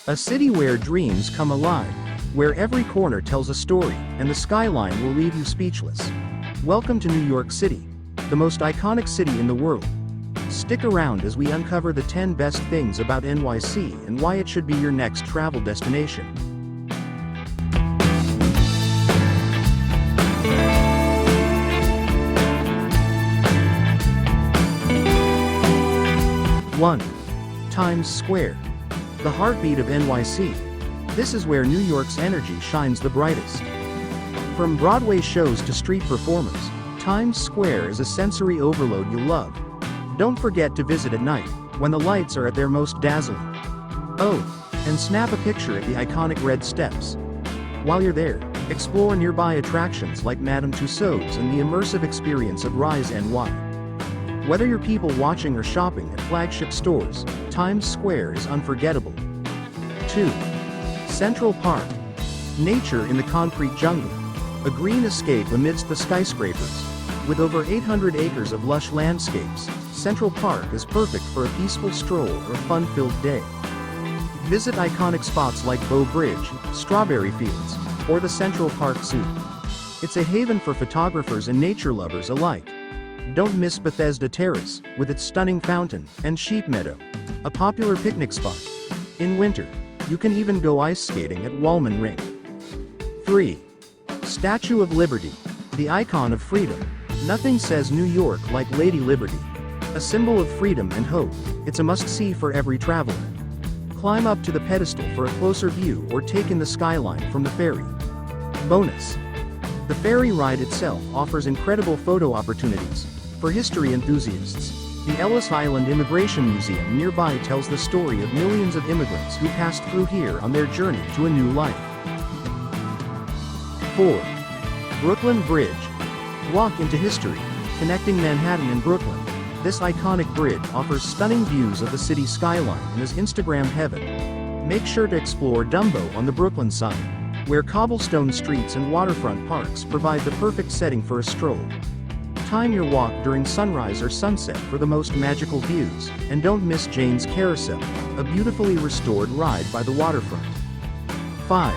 A city where dreams come alive, where every corner tells a story, and the skyline will leave you speechless. Welcome to New York City, the most iconic city in the world. Stick around as we uncover the 10 best things about NYC and why it should be your next travel destination. One. Times Square. The heartbeat of NYC. This is where New York's energy shines the brightest. From Broadway shows to street performers, Times Square is a sensory overload you'll love. Don't forget to visit at night, when the lights are at their most dazzling. Oh, and snap a picture at the iconic red steps. While you're there, explore nearby attractions like Madame Tussauds and the immersive experience of Rise NY. Whether you're people watching or shopping at flagship stores, Times Square is unforgettable. 2. Central Park. Nature in the concrete jungle. A green escape amidst the skyscrapers. With over 800 acres of lush landscapes, Central Park is perfect for a peaceful stroll or a fun-filled day. Visit iconic spots like Bow Bridge, Strawberry Fields, or the Central Park Zoo. It's a haven for photographers and nature lovers alike. Don't miss Bethesda Terrace, with its stunning fountain, and Sheep Meadow, a popular picnic spot. In winter, you can even go ice skating at Wallman Ring. 3. Statue of Liberty. The icon of freedom. Nothing says New York like Lady Liberty. A symbol of freedom and hope, it's a must-see for every traveler. Climb up to the pedestal for a closer view or take in the skyline from the ferry. Bonus. The ferry ride itself offers incredible photo opportunities. For history enthusiasts, the Ellis Island Immigration Museum nearby tells the story of millions of immigrants who passed through here on their journey to a new life. 4. Brooklyn Bridge. Walk into history, connecting Manhattan and Brooklyn. This iconic bridge offers stunning views of the city skyline and is Instagram heaven. Make sure to explore DUMBO on the Brooklyn side, where cobblestone streets and waterfront parks provide the perfect setting for a stroll. Time your walk during sunrise or sunset for the most magical views, and don't miss Jane's Carousel, a beautifully restored ride by the waterfront. 5.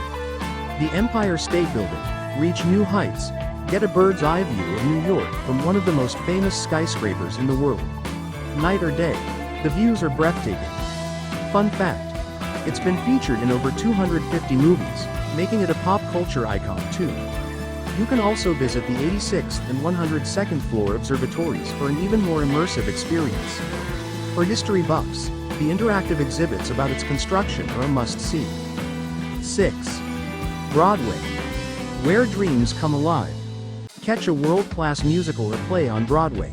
The Empire State Building. Reach new heights. Get a bird's eye view of New York from one of the most famous skyscrapers in the world. Night or day, the views are breathtaking. Fun fact: it's been featured in over 250 movies, making it a pop culture icon too. You can also visit the 86th and 102nd floor observatories for an even more immersive experience. For history buffs, the interactive exhibits about its construction are a must-see. 6. Broadway. Where dreams come alive. Catch a world-class musical or play on Broadway.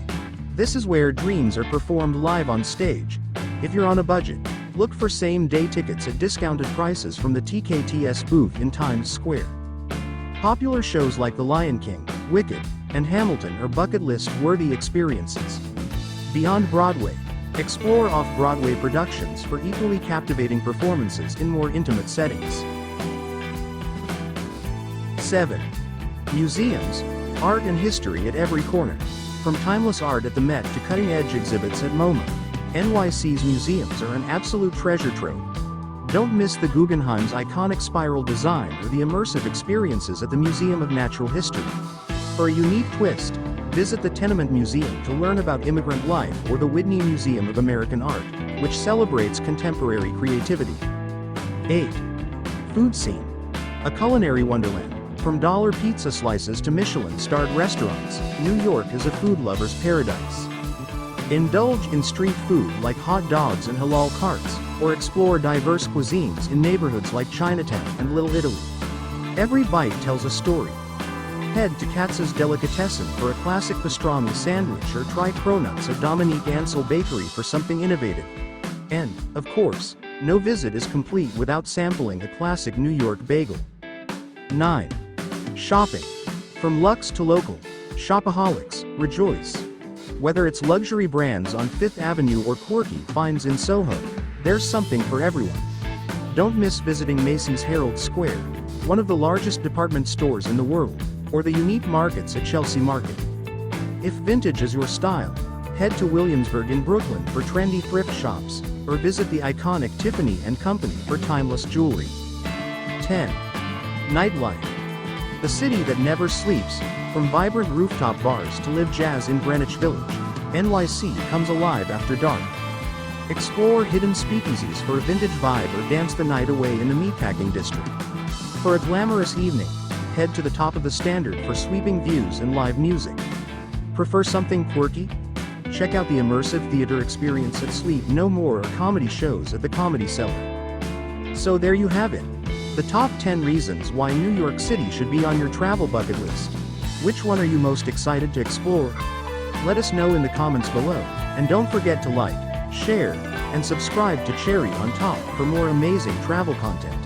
This is where dreams are performed live on stage. If you're on a budget, look for same-day tickets at discounted prices from the TKTS booth in Times Square. Popular shows like The Lion King, Wicked, and Hamilton are bucket list-worthy experiences. Beyond Broadway, explore off-Broadway productions for equally captivating performances in more intimate settings. 7. Museums. Art and history at every corner. From timeless art at the Met to cutting-edge exhibits at MoMA, NYC's museums are an absolute treasure trove. Don't miss the Guggenheim's iconic spiral design or the immersive experiences at the Museum of Natural History. For a unique twist, visit the Tenement Museum to learn about immigrant life or the Whitney Museum of American Art, which celebrates contemporary creativity. 8. Food scene. A culinary wonderland. From dollar pizza slices to Michelin-starred restaurants, New York is a food lover's paradise. Indulge in street food like hot dogs and halal carts, or explore diverse cuisines in neighborhoods like Chinatown and Little Italy. Every bite tells a story. Head to Katz's Delicatessen for a classic pastrami sandwich or try cronuts at Dominique Ansel Bakery for something innovative. And, of course, no visit is complete without sampling a classic New York bagel. 9. Shopping. From luxe to local, shopaholics, rejoice. Whether it's luxury brands on Fifth Avenue or quirky finds in Soho, there's something for everyone. Don't miss visiting Macy's Herald Square, one of the largest department stores in the world, or the unique markets at Chelsea Market. If vintage is your style, Head to Williamsburg in Brooklyn for trendy thrift shops, or visit the iconic Tiffany & Company for timeless jewelry. 10. Nightlife. The city that never sleeps. From vibrant rooftop bars to live jazz in Greenwich Village, NYC comes alive after dark. Explore hidden speakeasies for a vintage vibe or dance the night away in the meatpacking district. For a glamorous evening, head to the top of the Standard for sweeping views and live music. Prefer something quirky? Check out the immersive theater experience at Sleep No More or comedy shows at the Comedy Cellar. So there you have it. The top 10 reasons why New York City should be on your travel bucket list. Which one are you most excited to explore? Let us know in the comments below, and don't forget to like, share, and subscribe to Cherry on Top for more amazing travel content.